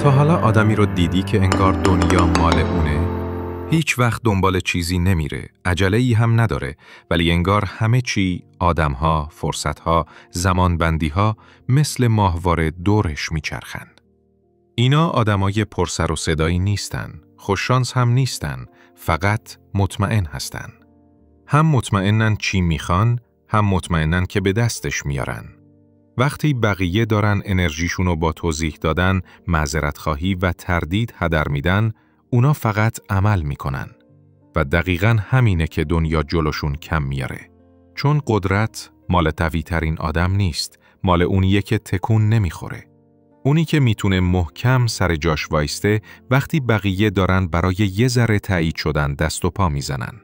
تا حالا آدمی رو دیدی که انگار دنیا مال اونه؟ هیچ وقت دنبال چیزی نمیره، عجله‌ای هم نداره، ولی انگار همه چی، آدم‌ها، فرصت‌ها، زمانبندی‌ها مثل ماهواره دورش میچرخن. اینا آدمای پرسر و صدایی نیستن، خوششانس هم نیستن، فقط مطمئن هستن. هم مطمئنن چی میخوان، هم مطمئنن که به دستش میارن. وقتی بقیه دارن انرژیشونو با توضیح دادن، معذرت خواهی و تردید هدر میدن، اونا فقط عمل میکنن. و دقیقاً همینه که دنیا جلوشون کم میاره. چون قدرت مال قوی‌ترین آدم نیست، مال اونیه که تکون نمیخوره. اونی که میتونه محکم سر جاش وایسته وقتی بقیه دارن برای یه ذره تایید شدن دست و پا میزنن.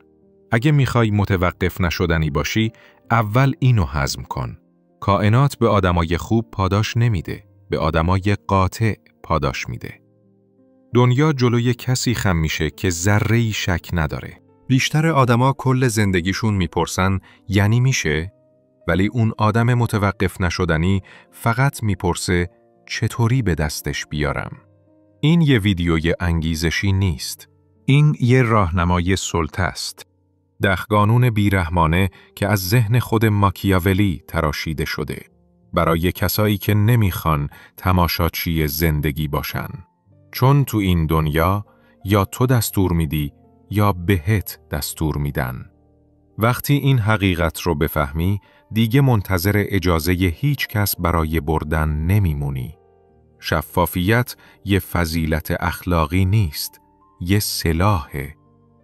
اگه میخوای متوقف نشدنی باشی، اول اینو هضم کن. کائنات به آدمای خوب پاداش نمیده، به آدمای قاطع پاداش میده. دنیا جلوی کسی خم میشه که ذره‌ای شک نداره. بیشتر آدما کل زندگیشون میپرسن یعنی میشه؟ ولی اون آدم متوقف نشدنی فقط میپرسه چطوری به دستش بیارم؟ این یه ویدیوی انگیزشی نیست. این یه راهنمای سلطه است. دهقانون بیرحمانه که از ذهن خود ماکیاولی تراشیده شده. برای کسایی که نمیخوان تماشاچی زندگی باشن. چون تو این دنیا یا تو دستور میدی یا بهت دستور میدن. وقتی این حقیقت رو بفهمی، دیگه منتظر اجازه هیچ کس برای بردن نمیمونی. شفافیت یه فضیلت اخلاقی نیست، یه سلاحه.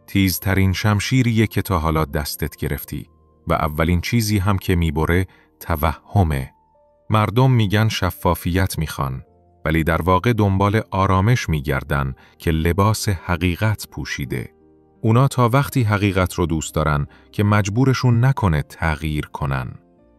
تیزترین شمشیریه که تا حالا دستت گرفتی و اولین چیزی هم که میبره توهمه. مردم میگن شفافیت میخوان، ولی در واقع دنبال آرامش میگردن که لباس حقیقت پوشیده. اونا تا وقتی حقیقت رو دوست دارن که مجبورشون نکنه تغییر کنن.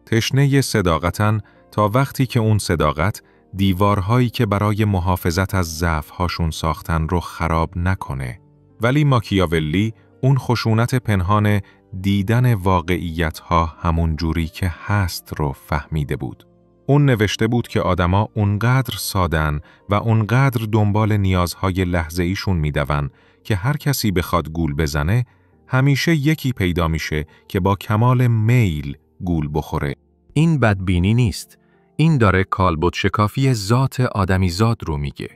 تشنه صداقتن تا وقتی که اون صداقت دیوارهایی که برای محافظت از ضعف‌هاشون ساختن رو خراب نکنه. ولی ماکیاولی اون خشونت پنهان دیدن واقعیت‌ها همون جوری که هست رو فهمیده بود. اون نوشته بود که آدما اونقدر سادن و اونقدر دنبال نیازهای لحظه‌ایشون میدون که هر کسی بخواد گول بزنه، همیشه یکی پیدا میشه که با کمال میل گول بخوره. این بدبینی نیست. این داره کالبد شکافی ذات آدمیزاد رو میگه.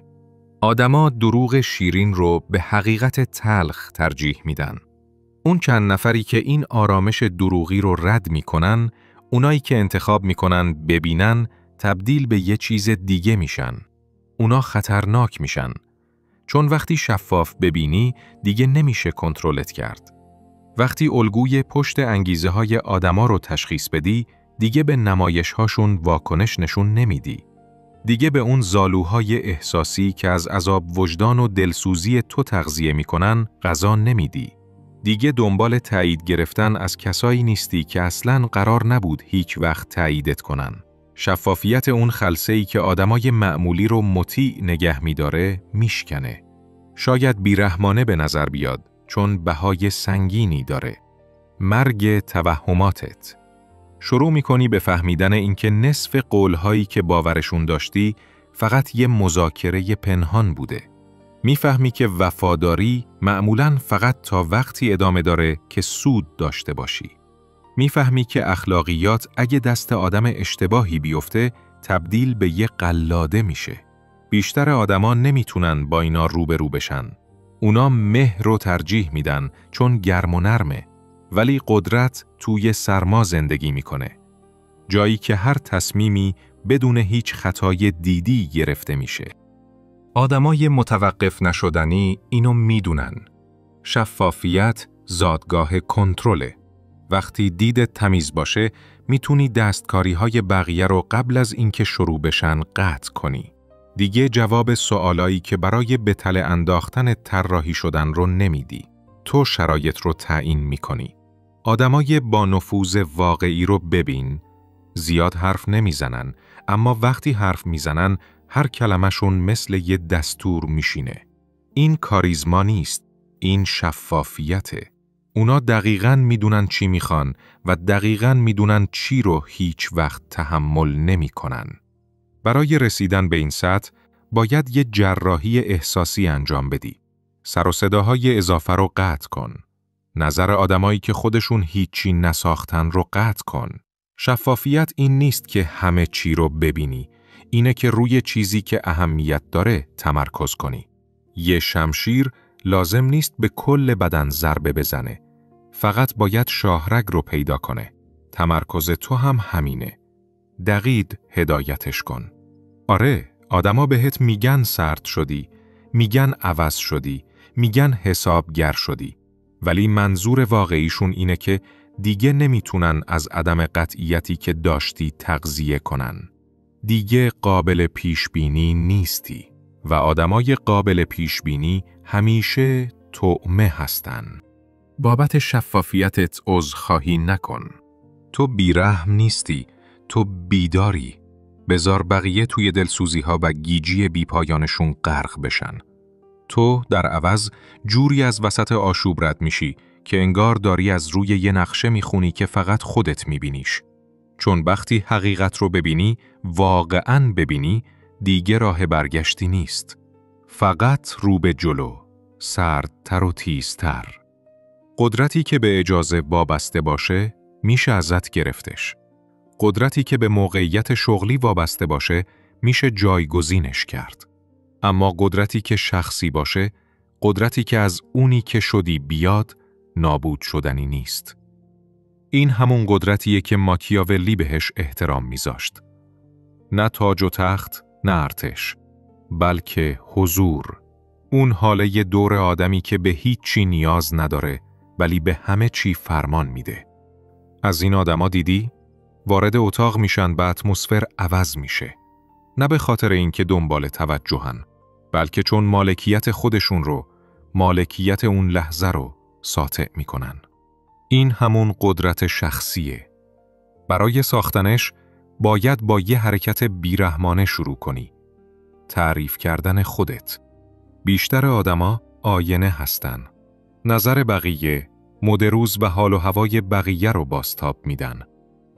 آدما دروغ شیرین رو به حقیقت تلخ ترجیح میدن. اون چند نفری که این آرامش دروغی رو رد میکنن، اونایی که انتخاب میکنن ببینن، تبدیل به یه چیز دیگه میشن. اونا خطرناک میشن. چون وقتی شفاف ببینی، دیگه نمیشه کنترلت کرد. وقتی الگوی پشت انگیزه های آدما رو تشخیص بدی، دیگه به نمایش هاشون واکنش نشون نمیدی. دیگه به اون زالوهای احساسی که از عذاب وجدان و دلسوزی تو تغذیه میکنن غذا نمیدی. دیگه دنبال تایید گرفتن از کسایی نیستی که اصلاً قرار نبود هیچ وقت تاییدت کنن. شفافیت اون خلسه‌ای که آدمای معمولی رو مطیع نگه می‌داره میشکنه. شاید بیرحمانه به نظر بیاد چون بهای سنگینی داره. مرگ توهماتت. شروع می‌کنی به فهمیدن اینکه نصف قول‌هایی که باورشون داشتی فقط یه مذاکره پنهان بوده. میفهمی که وفاداری معمولاً فقط تا وقتی ادامه داره که سود داشته باشی. میفهمی که اخلاقیات اگه دست آدم اشتباهی بیفته تبدیل به یه قلاده میشه. بیشتر آدما نمیتونن با اینا روبرو بشن. اونا مهر رو ترجیح میدن چون گرم و نرمه. ولی قدرت توی سرما زندگی میکنه. جایی که هر تصمیمی بدون هیچ خطای دیدی گرفته میشه. آدمای متوقف نشدنی اینو میدونن. شفافیت زادگاه کنترله. وقتی دیدت تمیز باشه، میتونی دستکاری‌های بقیه رو قبل از اینکه شروع بشن قطع کنی. دیگه جواب سوالایی که برای به تله انداختن طراحی شدن رو نمیدی. تو شرایط رو تعیین میکنی. آدمای با نفوذ واقعی رو ببین. زیاد حرف نمیزنن، اما وقتی حرف میزنن، هر کلمشون مثل یه دستور میشینه. این کاریزما نیست، این شفافیته. اونا دقیقاً میدونن چی میخوان و دقیقاً میدونن چی رو هیچ وقت تحمل نمیکنن. برای رسیدن به این سطح، باید یه جراحی احساسی انجام بدی. سر و صداهای اضافه رو قطع کن. نظر آدمایی که خودشون هیچی نساختن رو قطع کن. شفافیت این نیست که همه چی رو ببینی. اینه که روی چیزی که اهمیت داره تمرکز کنی. یه شمشیر لازم نیست به کل بدن ضربه بزنه. فقط باید شاهرگ رو پیدا کنه. تمرکز تو هم همینه. دقیق هدایتش کن. آره، آدما بهت میگن سرد شدی، میگن عوض شدی، میگن حسابگر شدی. ولی منظور واقعیشون اینه که دیگه نمیتونن از عدم قطعیتی که داشتی تغذیه کنن. دیگه قابل پیشبینی نیستی و آدمای قابل پیشبینی همیشه طعمه هستن. بابت شفافیتت عذرخواهی نکن. تو بیرحم نیستی، تو بیداری. بذار بقیه توی دلسوزی‌ها و گیجی بیپایانشون غرق بشن. تو در عوض جوری از وسط آشوب رد میشی که انگار داری از روی یه نقشه میخونی که فقط خودت میبینیش. چون وقتی حقیقت رو ببینی، واقعاً ببینی، دیگه راه برگشتی نیست. فقط رو به جلو، سردتر و تیزتر. قدرتی که به اجازه وابسته باشه، میشه ازت گرفتش. قدرتی که به موقعیت شغلی وابسته باشه، میشه جایگزینش کرد. اما قدرتی که شخصی باشه، قدرتی که از اونی که شدی بیاد، نابود شدنی نیست. این همون قدرتیه که ماکیاولی بهش احترام میذاشت. نه تاج و تخت، نه ارتش، بلکه حضور. اون حاله دور آدمی که به هیچ چی نیاز نداره، ولی به همه چی فرمان میده. از این آدما دیدی؟ وارد اتاق میشن و اتمسفر عوض میشه. نه به خاطر اینکه دنبال توجهن، بلکه چون مالکیت خودشون رو، مالکیت اون لحظه رو ساطع میکنن. این همون قدرت شخصیه. برای ساختنش باید با یه حرکت بیرحمانه شروع کنی. تعریف کردن خودت. بیشتر آدما آینه هستن. نظر بقیه، مد روز و حال و هوای بقیه رو بازتاب میدن.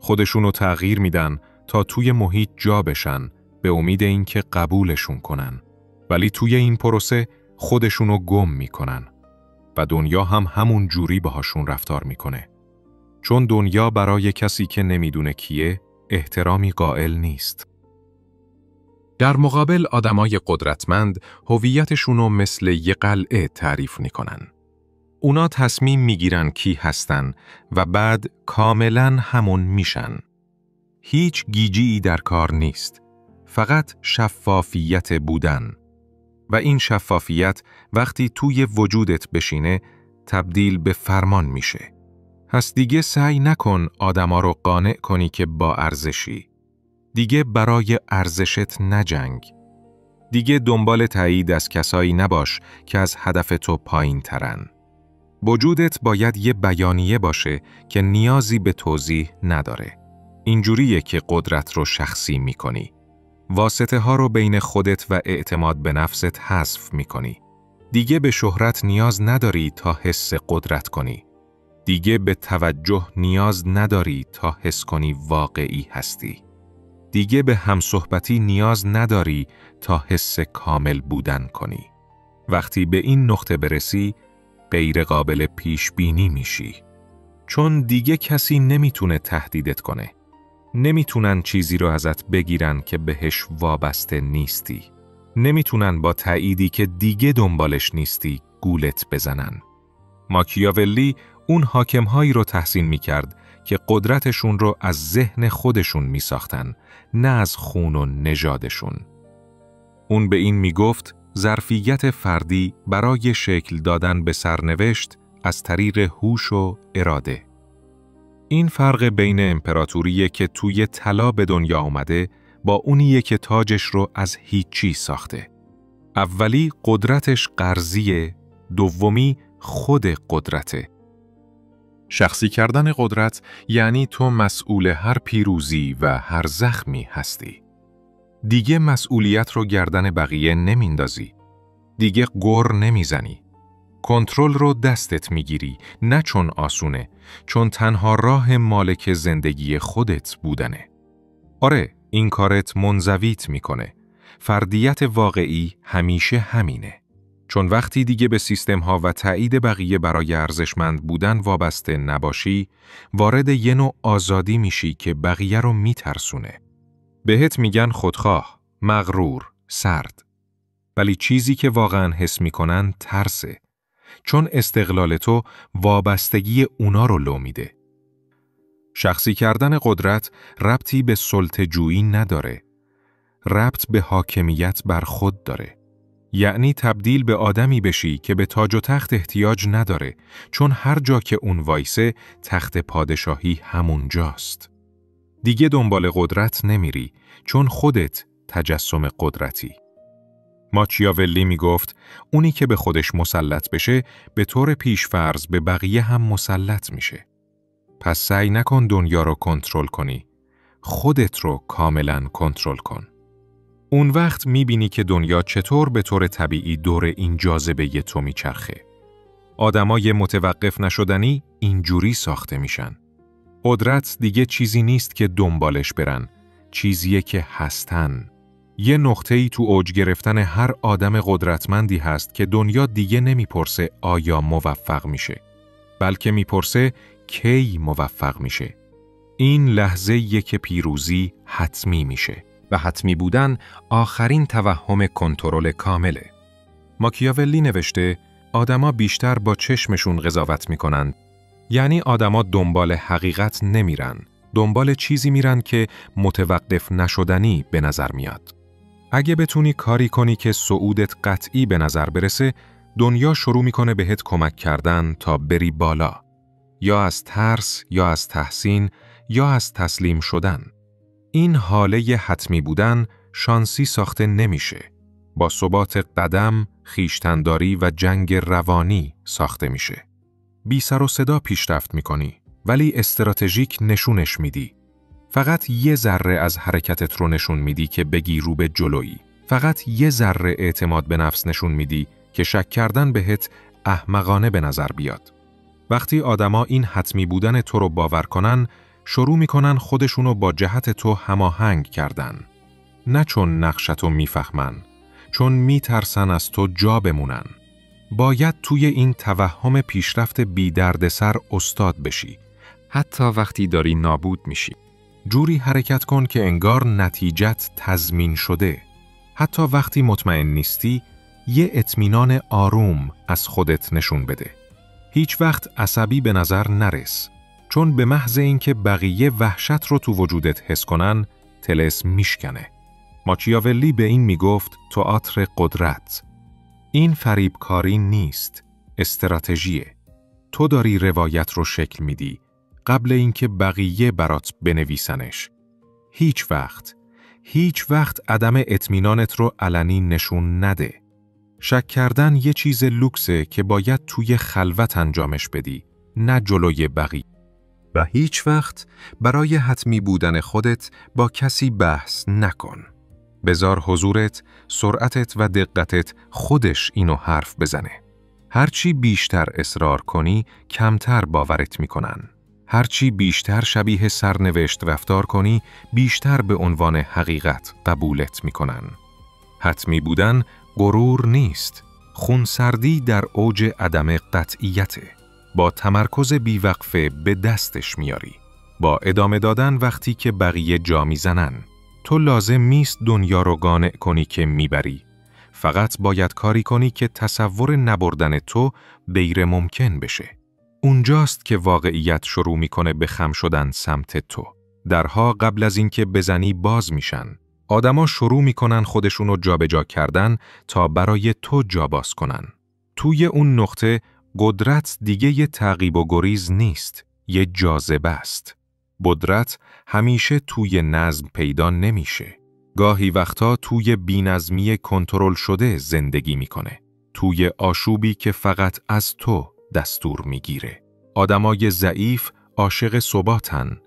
خودشونو تغییر میدن تا توی محیط جا بشن به امید اینکه قبولشون کنن. ولی توی این پروسه خودشونو گم میکنن. و دنیا هم همون جوری باهاشون رفتار میکنه. چون دنیا برای کسی که نمیدونه کیه احترامی قائل نیست. در مقابل آدمای قدرتمند هویتشونو مثل یه قلعه تعریف میکنن. اونا تصمیم میگیرن کی هستن و بعد کاملاً همون میشن. هیچ گیجی در کار نیست. فقط شفافیت بودن. و این شفافیت وقتی توی وجودت بشینه تبدیل به فرمان میشه. پس دیگه سعی نکن آدما رو قانع کنی که با ارزشی. دیگه برای ارزشت نجنگ. دیگه دنبال تایید از کسایی نباش که از هدف تو پایین ترن. وجودت باید یه بیانیه باشه که نیازی به توضیح نداره. اینجوریه که قدرت رو شخصی میکنی. واسطه ها رو بین خودت و اعتماد به نفست حذف میکنی. دیگه به شهرت نیاز نداری تا حس قدرت کنی. دیگه به توجه نیاز نداری تا حس کنی واقعی هستی. دیگه به همصحبتی نیاز نداری تا حس کامل بودن کنی. وقتی به این نقطه برسی، غیر قابل پیش بینی میشی. چون دیگه کسی نمیتونه تهدیدت کنه. نمیتونن چیزی رو ازت بگیرن که بهش وابسته نیستی. نمیتونن با تأییدی که دیگه دنبالش نیستی گولت بزنن. ماکیاولی اون حاکمهایی رو تحسین میکرد که قدرتشون رو از ذهن خودشون میساختن، نه از خون و نژادشون. اون به این میگفت ظرفیت فردی برای شکل دادن به سرنوشت از طریق هوش و اراده. این فرق بین امپراتوریه که توی طلا به دنیا آمده با اونیه که تاجش رو از هیچی ساخته. اولی قدرتش قرضیه، دومی خود قدرته. شخصی کردن قدرت یعنی تو مسئول هر پیروزی و هر زخمی هستی. دیگه مسئولیت رو گردن بقیه نمیندازی. دیگه گر نمیزنی. کنترل رو دستت میگیری، نه چون آسونه، چون تنها راه مالک زندگی خودت بودنه. آره، این کارت منزویت میکنه، فردیت واقعی همیشه همینه. چون وقتی دیگه به سیستم‌ها و تایید بقیه برای ارزشمند بودن وابسته نباشی، وارد یه نوع آزادی میشی که بقیه رو میترسونه. بهت میگن خودخواه، مغرور، سرد. ولی چیزی که واقعاً حس میکنن ترسه. چون استقلال تو وابستگی اونا رو لو میده. شخصی کردن قدرت ربطی به سلطه‌جویی نداره. ربط به حاکمیت بر خود داره. یعنی تبدیل به آدمی بشی که به تاج و تخت احتیاج نداره، چون هر جا که اون وایسه تخت پادشاهی همون جاست. دیگه دنبال قدرت نمیری، چون خودت تجسم قدرتی. ماکیاولی میگفت اونی که به خودش مسلط بشه به طور پیش‌فرض به بقیه هم مسلط میشه. پس سعی نکن دنیا رو کنترل کنی، خودت رو کاملاً کنترل کن. اون وقت میبینی که دنیا چطور به طور طبیعی دور این جاذبه تو میچرخه. آدمای متوقف نشدنی اینجوری ساخته میشن. قدرت دیگه چیزی نیست که دنبالش برن، چیزیه که هستن. یه نقطه‌ای تو اوج گرفتن هر آدم قدرتمندی هست که دنیا دیگه نمیپرسه آیا موفق میشه، بلکه میپرسه کی موفق میشه. این لحظه‌ایه که پیروزی حتمی میشه. و حتمی بودن آخرین توهم کنترل کامله. ماکیاولی نوشته آدما بیشتر با چشمشون قضاوت میکنن. یعنی آدما دنبال حقیقت نمیرن، دنبال چیزی میرن که متوقف نشدنی به نظر میاد. اگه بتونی کاری کنی که صعودت قطعی به نظر برسه، دنیا شروع میکنه بهت کمک کردن تا بری بالا. یا از ترس، یا از تحسین، یا از تسلیم شدن. این حاله حتمی بودن شانسی ساخته نمیشه. با ثبات قدم، خویشتن‌داری و جنگ روانی ساخته میشه. بی سر و صدا پیشرفت میکنی، ولی استراتژیک نشونش میدی. فقط یه ذره از حرکتت رو نشون میدی که بگی رو به جلویی. فقط یه ذره اعتماد به نفس نشون میدی که شک کردن بهت احمقانه به نظر بیاد. وقتی آدما این حتمی بودن تو رو باور کنن، شروع میکنن خودشونو با جهت تو هماهنگ کردن. نه چون نقشتو میفهمن، چون میترسن از تو جا بمونن. باید توی این توهم پیشرفت بی دردسر استاد بشی، حتی وقتی داری نابود میشی. جوری حرکت کن که انگار نتیجت تضمین شده. حتی وقتی مطمئن نیستی، یه اطمینان آروم از خودت نشون بده. هیچ وقت عصبی به نظر نرس، چون به محض اینکه بقیه وحشت رو تو وجودت حس کنن، طلسم میشکنه. ماکیاولی به این میگفت تئاتر قدرت. این فریبکاری نیست، استراتژیه. تو داری روایت رو شکل میدی قبل اینکه بقیه برات بنویسنش. هیچ وقت عدم اطمینانت رو علنی نشون نده. شک کردن یه چیز لوکسه که باید توی خلوت انجامش بدی، نه جلوی بقیه. و هیچ وقت برای حتمی بودن خودت با کسی بحث نکن. بذار حضورت، سرعتت و دقتت خودش اینو حرف بزنه. هرچی بیشتر اصرار کنی، کمتر باورت میکنن. هرچی بیشتر شبیه سرنوشت رفتار کنی، بیشتر به عنوان حقیقت قبولت میکنن. حتمی بودن غرور نیست. خونسردی در اوج عدم قطعیته. با تمرکز بیوقفه به دستش میاری. با ادامه دادن وقتی که بقیه جا میزنن. تو لازم نیست دنیا رو قانع کنی که میبری. فقط باید کاری کنی که تصور نبردن تو غیر ممکن بشه. اونجاست که واقعیت شروع میکنه به خم شدن سمت تو. درها قبل از اینکه بزنی باز میشن. آدما شروع میکنن خودشونو جابجا کردن تا برای تو جا باز کنن. توی اون نقطه قدرت دیگه یه تعقیب و گریز نیست، یه جاذبه است. قدرت همیشه توی نظم پیدا نمیشه. گاهی وقتا توی بی‌نظمی کنترل شده زندگی میکنه. توی آشوبی که فقط از تو دستور میگیره. آدمای ضعیف عاشق ثباتن.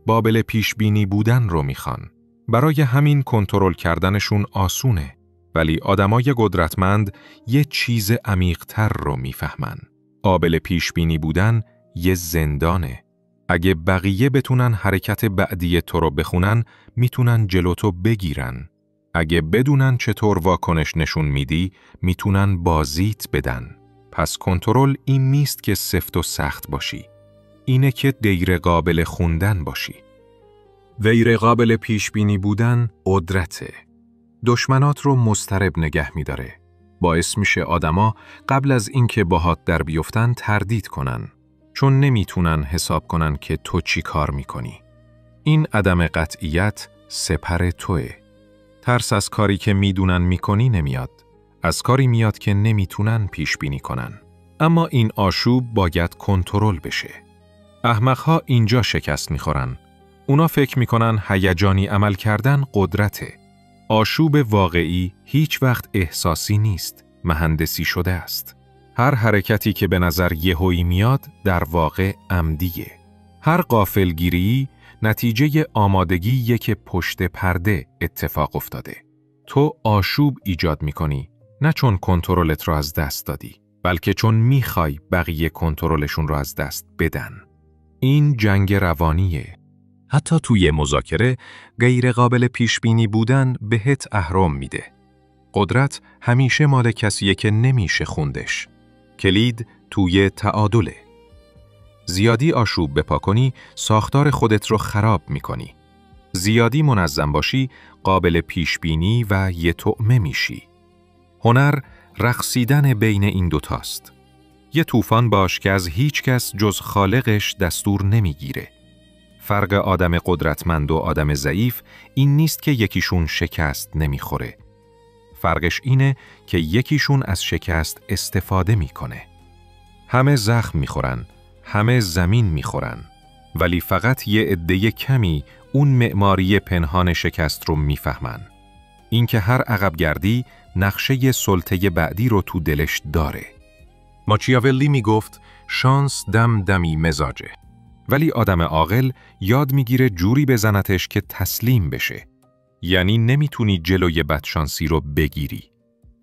قابل پیشبینی بودن رو میخوان. برای همین کنترل کردنشون آسونه. ولی آدمای قدرتمند یه چیز عمیق‌تر رو میفهمن. قابل پیشبینی بودن یه زندانه. اگه بقیه بتونن حرکت بعدی تو رو بخونن، میتونن جلو تو بگیرن. اگه بدونن چطور واکنش نشون میدی، میتونن بازیت بدن. پس کنترل این نیست که سفت و سخت باشی. اینه که غیر قابل خوندن باشی. غیر قابل پیش بینی بودن قدرته. دشمنات رو مضطرب نگه می‌داره. باعث میشه آدما قبل از اینکه باهات در بیفتن تردید کنن، چون نمیتونن حساب کنن که تو چی کار میکنی. این عدم قطعیت سپر توئه. ترس از کاری که میدونن میکنی نمیاد. از کاری میاد که نمیتونن پیش بینی کنن. اما این آشوب باید کنترل بشه. احمق‌ها اینجا شکست میخورن. اونا فکر میکنن هیجانی عمل کردن قدرته. آشوب واقعی هیچ وقت احساسی نیست، مهندسی شده است. هر حرکتی که به نظر یهویی میاد در واقع عمدیه. هر غافلگیری نتیجه آمادگیه که پشت پرده اتفاق افتاده. تو آشوب ایجاد میکنی، نه چون کنترلت رو از دست دادی، بلکه چون میخوای بقیه کنترلشون رو از دست بدن. این جنگ روانیه. حتی توی مذاکره غیر قابل پیش بینی بودن بهت اهرم میده. قدرت همیشه مال کسیه که نمیشه خوندش. کلید توی تعادله. زیادی آشوب بپا کنی، ساختار خودت رو خراب میکنی. زیادی منظم باشی، قابل پیش بینی و یه طعمه میشی. هنر رقصیدن بین این دوتاست. یه طوفان باش که از هیچ کس جز خالقش دستور نمیگیره. فرق آدم قدرتمند و آدم ضعیف این نیست که یکیشون شکست نمیخوره. فرقش اینه که یکیشون از شکست استفاده میکنه. همه زخم میخورن، همه زمین میخورن، ولی فقط یه عده کمی اون معماری پنهان شکست رو میفهمن. این که هر عقبگردی نقشه سلطه بعدی رو تو دلش داره. ماچیاولی میگفت شانس دم دمی مزاجه. ولی آدم عاقل یاد میگیره جوری بزنتش که تسلیم بشه. یعنی نمیتونی جلوی بدشانسی رو بگیری،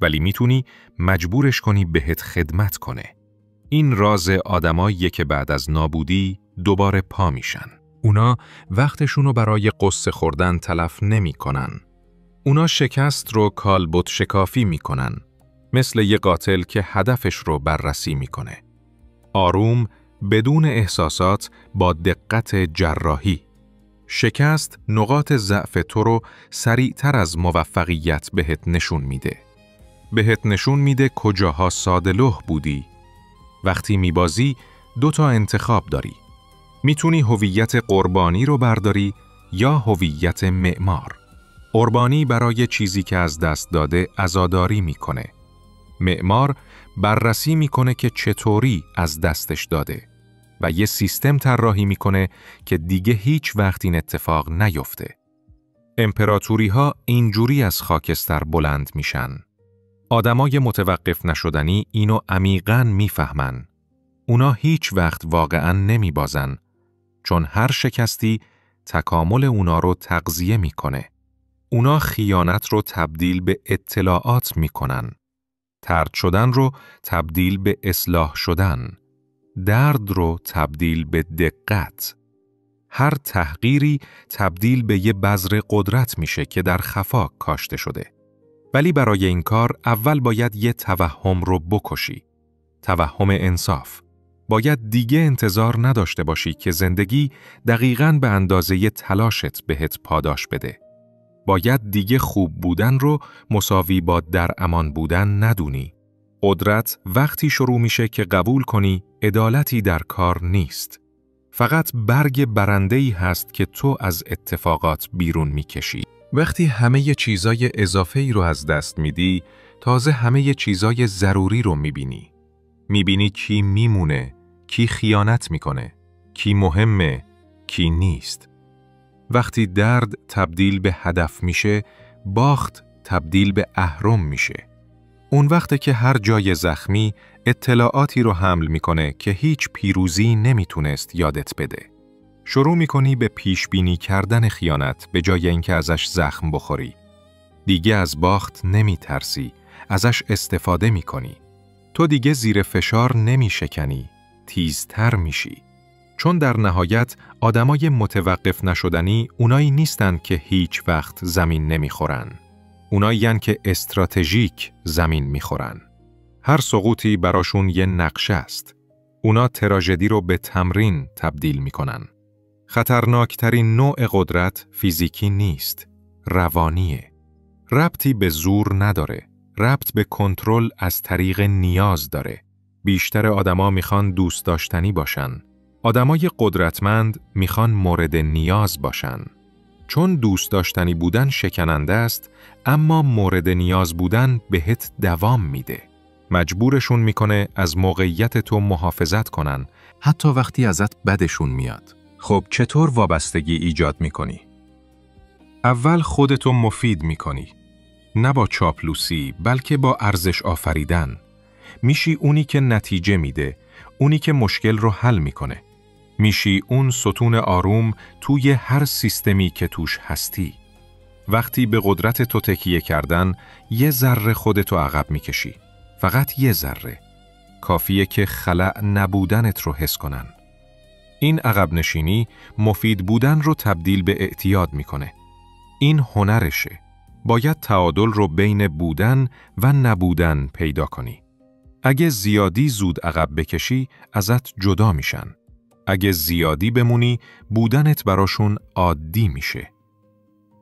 ولی میتونی مجبورش کنی بهت خدمت کنه. این راز آدماییه که بعد از نابودی دوباره پا میشن. اونا وقتشونو برای قصه خوردن تلف نمی کنن. اونا شکست رو کالبد شکافی میکنن. مثل یه قاتل که هدفش رو بررسی میکنه. آروم، بدون احساسات، با دقت جراحی. شکست نقاط ضعف تو رو سریعتر از موفقیت بهت نشون میده. بهت نشون میده کجاها ساده‌لوح بودی. وقتی میبازی 2 انتخاب داری. میتونی هویت قربانی رو برداری یا هویت معمار. قربانی برای چیزی که از دست داده عزاداری میکنه. معمار بررسی میکنه که چطوری از دستش داده و یه سیستم طراحی میکنه که دیگه هیچ وقت این اتفاق نیفته. امپراتوری ها اینجوری از خاکستر بلند میشن. آدمای متوقف نشدنی اینو عمیقاً میفهمن. اونا هیچ وقت واقعاً نمیبازن، چون هر شکستی تکامل اونا رو تغذیه میکنه. اونا خیانت رو تبدیل به اطلاعات میکنن. طرد شدن رو تبدیل به اصلاح شدن. درد رو تبدیل به دقت. هر تحقیری تبدیل به یه بذر قدرت میشه که در خفا کاشته شده. ولی برای این کار اول باید یه توهم رو بکشی. توهم انصاف. باید دیگه انتظار نداشته باشی که زندگی دقیقاً به اندازه تلاشت بهت پاداش بده. باید دیگه خوب بودن رو مساوی با در امان بودن ندونی. قدرت وقتی شروع میشه که قبول کنی عدالتی در کار نیست. فقط برگ برنده‌ای هست که تو از اتفاقات بیرون میکشی. وقتی همه چیزای اضافه‌ای رو از دست میدی، تازه همه چیزای ضروری رو میبینی. میبینی کی میمونه، کی خیانت میکنه، کی مهمه، کی نیست. وقتی درد تبدیل به هدف میشه، باخت تبدیل به اهرم میشه. اون وقته که هر جای زخمی اطلاعاتی رو حمل میکنه که هیچ پیروزی نمیتونست یادت بده. شروع میکنی به پیش بینی کردن خیانت به جای اینکه ازش زخم بخوری. دیگه از باخت نمیترسی، ازش استفاده میکنی. تو دیگه زیر فشار نمیشکنی، تیزتر میشی. چون در نهایت آدمای متوقف نشدنی اونایی نیستن که هیچ وقت زمین نمیخورن. اونایین که استراتژیک زمین میخورن. هر سقوطی براشون یه نقشه است. اونا تراژدی رو به تمرین تبدیل میکنن. خطرناکترین نوع قدرت فیزیکی نیست، روانیه. ربطی به زور نداره، ربط به کنترل از طریق نیاز داره. بیشتر آدما میخوان دوست داشتنی باشن. آدمای قدرتمند میخوان مورد نیاز باشن. چون دوست داشتنی بودن شکننده است، اما مورد نیاز بودن بهت دوام میده. مجبورشون میکنه از موقعیت تو محافظت کنن، حتی وقتی ازت بدشون میاد. خب چطور وابستگی ایجاد میکنی؟ اول خودتو مفید میکنی. نه با چاپلوسی، بلکه با ارزش آفریدن. میشی اونی که نتیجه میده، اونی که مشکل رو حل میکنه. میشی اون ستون آروم توی هر سیستمی که توش هستی. وقتی به قدرت تو تکیه کردن، یه ذره خودتو عقب میکشی. فقط یه ذره. کافیه که خلأ نبودنت رو حس کنن. این عقب نشینی مفید بودن رو تبدیل به اعتیاد میکنه. این هنرشه. باید تعادل رو بین بودن و نبودن پیدا کنی. اگه زیادی زود عقب بکشی، ازت جدا میشن. اگه زیادی بمونی، بودنت براشون عادی میشه.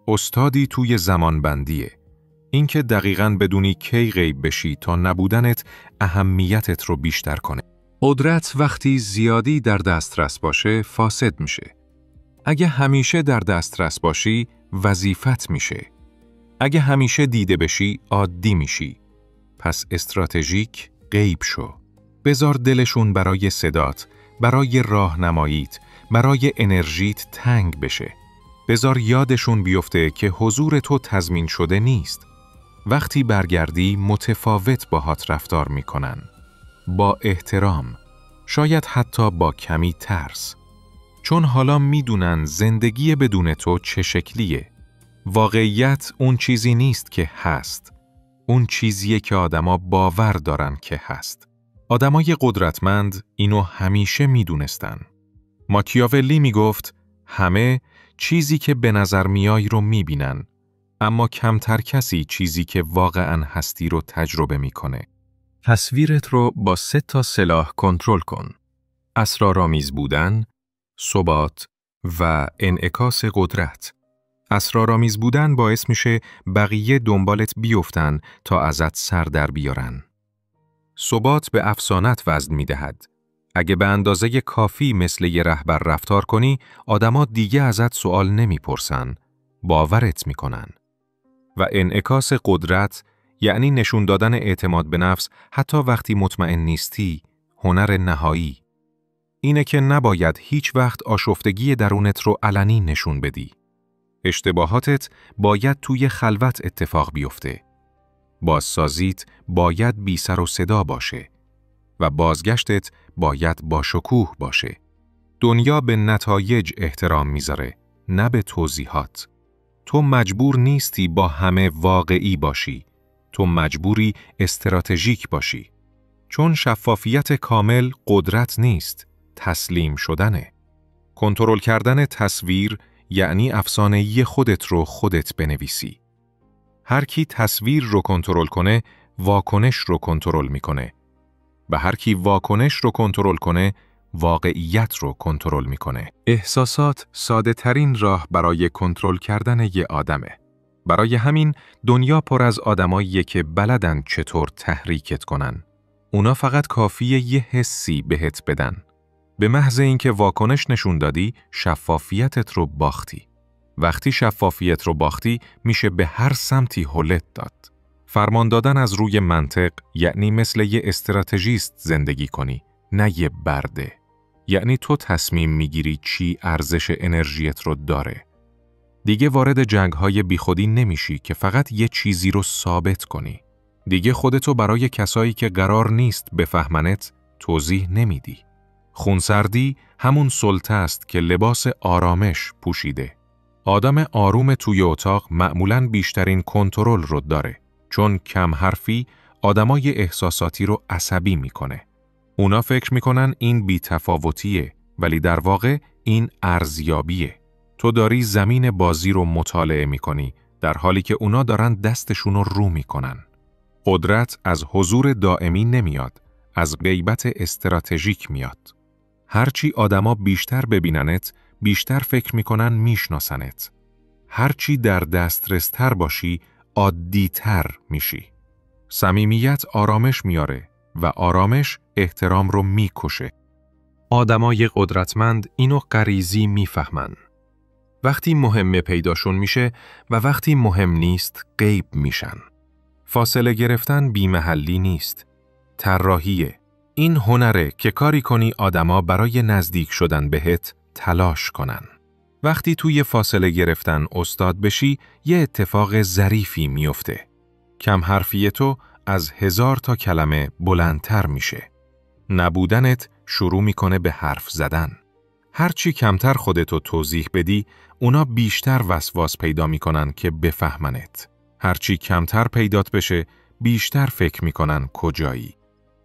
استادی توی زمانبندیه. این که دقیقاً بدونی کی غیب بشی تا نبودنت اهمیتت رو بیشتر کنه. قدرت وقتی زیادی در دسترس باشه، فاسد میشه. اگه همیشه در دسترس باشی، وظیفت میشه. اگه همیشه دیده بشی، عادی میشی. پس استراتژیک غیب شو. بذار دلشون برای صدات، برای راهنماییت، برای انرژیت تنگ بشه. بذار یادشون بیفته که حضور تو تضمین شده نیست. وقتی برگردی متفاوت باهات رفتار میکنن. با احترام. شاید حتی با کمی ترس. چون حالا میدونن زندگی بدون تو چه شکلیه. واقعیت اون چیزی نیست که هست. اون چیزیه که آدما باور دارن که هست. آدمای قدرتمند اینو همیشه میدونستن. ماکیاولی میگفت همه چیزی که به نظر میای رو میبینن، اما کمتر کسی چیزی که واقعاً هستی رو تجربه میکنه. تصویرت رو با 3 سلاح کنترل کن. اسرارآمیز بودن، ثبات و انعکاس قدرت. اسرارآمیز بودن باعث میشه بقیه دنبالت بیفتن تا ازت سر در بیارن. ثبات به افسانت وزن میدهد. اگه به اندازه کافی مثل یه رهبر رفتار کنی، آدما دیگه ازت سوال نمیپرسن، باورت میکنن. و انعکاس قدرت یعنی نشون دادن اعتماد به نفس حتی وقتی مطمئن نیستی، هنر نهایی. اینه که نباید هیچ وقت آشفتگی درونت رو علنی نشون بدی. اشتباهاتت باید توی خلوت اتفاق بیفته. بازسازیت باید بی سر و صدا باشه و بازگشتت باید با شکوه باشه. دنیا به نتایج احترام میذاره، نه به توضیحات. تو مجبور نیستی با همه واقعی باشی. تو مجبوری استراتژیک باشی. چون شفافیت کامل قدرت نیست، تسلیم شدنه. کنترل کردن تصویر یعنی افسانه‌ای خودت رو خودت بنویسی. هر کی تصویر رو کنترل کنه، واکنش رو کنترل میکنه. و هر کی واکنش رو کنترل کنه، واقعیت رو کنترل میکنه. احساسات ساده ترین راه برای کنترل کردن یه آدمه. برای همین دنیا پر از آدماییه که بلدن چطور تحریکت کنن. اونا فقط کافیه یه حسی بهت بدن. به محض اینکه واکنش نشون دادی، شفافیتت رو باختی. وقتی شفافیت رو باختی، میشه به هر سمتی هلت داد. فرمان دادن از روی منطق یعنی مثل یه استراتژیست زندگی کنی، نه یه برده. یعنی تو تصمیم میگیری چی ارزش انرژیت رو داره. دیگه وارد جنگ‌های بیخودی نمیشی که فقط یه چیزی رو ثابت کنی. دیگه خودتو برای کسایی که قرار نیست بفهمنت توضیح نمیدی. خونسردی همون سلطه است که لباس آرامش پوشیده. آدم آروم توی اتاق معمولاً بیشترین کنترل رو داره، چون کم حرفی آدمای احساساتی رو عصبی میکنه. اونا فکر میکنن این بی‌تفاوتیه، ولی در واقع این ارزیابیه. تو داری زمین بازی رو مطالعه میکنی، در حالی که اونا دارن دستشون رو میکنن. قدرت از حضور دائمی نمیاد، از غیبت استراتژیک میاد. هرچی آدما بیشتر ببیننت، بیشتر فکر میکنن میشناسنت. هرچی در دسترستر باشی، عادی‌تر میشی. صمیمیت آرامش میاره و آرامش احترام رو میکشه. آدمای قدرتمند اینو غریزی میفهمن. وقتی مهمه پیداشون میشه و وقتی مهم نیست غیب میشن. فاصله گرفتن بی‌محلی نیست. طراحیه. این هنره که کاری کنی آدما برای نزدیک شدن بهت تلاش کنن. وقتی توی فاصله گرفتن استاد بشی، یه اتفاق ظریفی میفته. کم حرفی تو از 1000 تا کلمه بلندتر میشه. نبودنت شروع میکنه به حرف زدن. هرچی کمتر خودتو توضیح بدی، اونا بیشتر وسواس پیدا میکنن که بفهمنت. هرچی کمتر پیدات بشه، بیشتر فکر میکنن کجایی.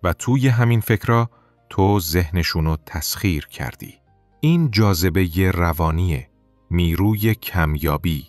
و توی همین فکرها تو ذهنشونو تسخیر کردی. این جاذبه روانیه، نیروی کمیابی.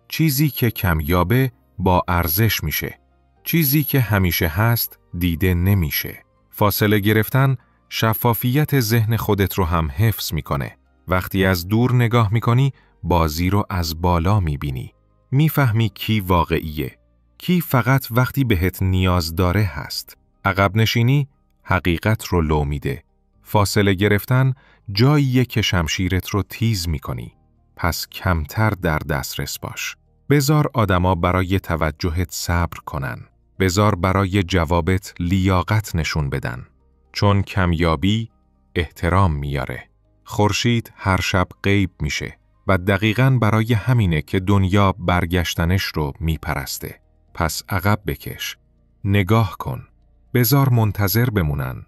چیزی که کمیابه با ارزش میشه. چیزی که همیشه هست دیده نمیشه. فاصله گرفتن شفافیت ذهن خودت رو هم حفظ میکنه. وقتی از دور نگاه میکنی، بازی رو از بالا میبینی. میفهمی کی واقعیه. کی فقط وقتی بهت نیاز داره هست. عقب نشینی حقیقت رو لو میده. فاصله گرفتن جاییه که شمشیرت رو تیز میکنی. پس کمتر در دسترس باش. بذار آدما برای توجهت صبر کنن. بذار برای جوابت لیاقت نشون بدن. چون کمیابی احترام میاره. خورشید هر شب غیب میشه و دقیقاً برای همینه که دنیا برگشتنش رو میپرسته. پس عقب بکش. نگاه کن. بذار منتظر بمونن.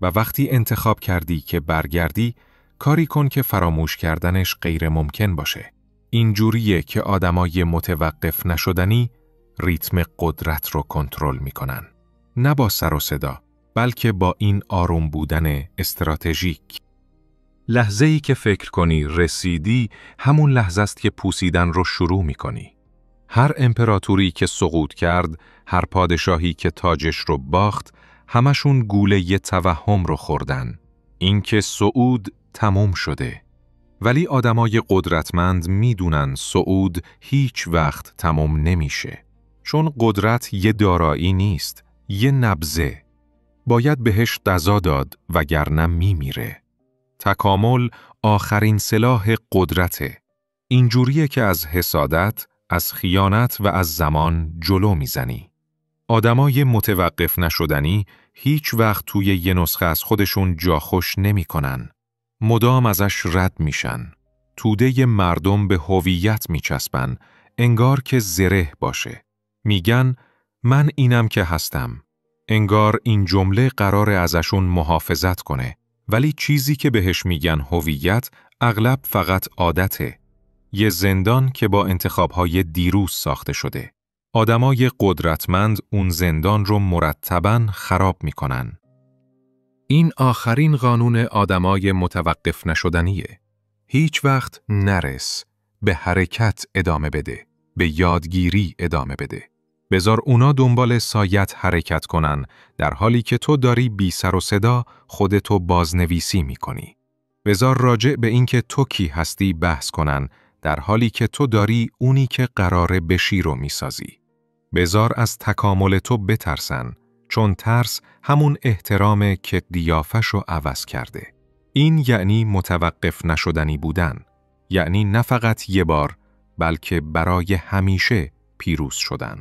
و وقتی انتخاب کردی که برگردی، کاری کن که فراموش کردنش غیر ممکن باشه. اینجوریه که آدمای متوقف نشدنی ریتم قدرت رو کنترل میکنن. نه با سر و صدا، بلکه با این آروم بودن استراتژیک. لحظه‌ای که فکر کنی رسیدی، همون لحظه است که پوسیدن رو شروع میکنی. هر امپراتوری که سقوط کرد، هر پادشاهی که تاجش رو باخت، همشون گوله توهم رو خوردن. این که صعود تموم شده. ولی آدمای قدرتمند میدونن صعود هیچ وقت تموم نمیشه. چون قدرت یه دارایی نیست، یه نبضه. باید بهش غذا داد وگرنه میمیره. تکامل آخرین سلاح قدرته. اینجوریه که از حسادت، از خیانت و از زمان جلو میزنی. آدمای متوقف نشدنی هیچ وقت توی یه نسخه از خودشون جا خوش نمی کنن. مدام ازش رد میشن. توده مردم به هویت میچسبن، انگار که زره باشه. میگن من اینم که هستم. انگار این جمله قرار ازشون محافظت کنه. ولی چیزی که بهش میگن هویت اغلب فقط عادته. یه زندان که با انتخابهای دیروز ساخته شده. آدمای قدرتمند اون زندان رو مرتباً خراب میکنن. این آخرین قانون آدمای متوقف نشدنیه. هیچ وقت نرس، به حرکت ادامه بده، به یادگیری ادامه بده. بذار اونا دنبال سایت حرکت کنن، در حالی که تو داری بی سر و صدا خودتو بازنویسی میکنی. بذار راجع به این که تو کی هستی بحث کنن، در حالی که تو داری اونی که قراره بشی رو میسازی. بذار از تکامل تو بترسن، چون ترس همون احترامه که قیافش رو عوض کرده. این یعنی متوقف نشدنی بودن. یعنی نه فقط یه بار، بلکه برای همیشه پیروز شدن.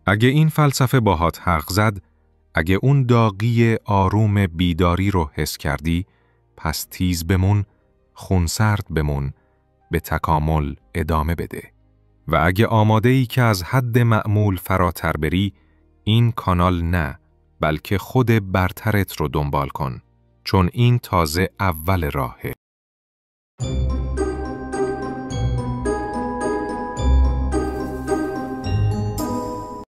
اگه این فلسفه باهات حق زد، اگه اون داغی آروم بیداری رو حس کردی، پس تیز بمون، خونسرد بمون، به تکامل ادامه بده. و اگه آماده‌ای که از حد معمول فراتر بری، این کانال نه، بلکه خود برترت رو دنبال کن، چون این تازه اول راهه.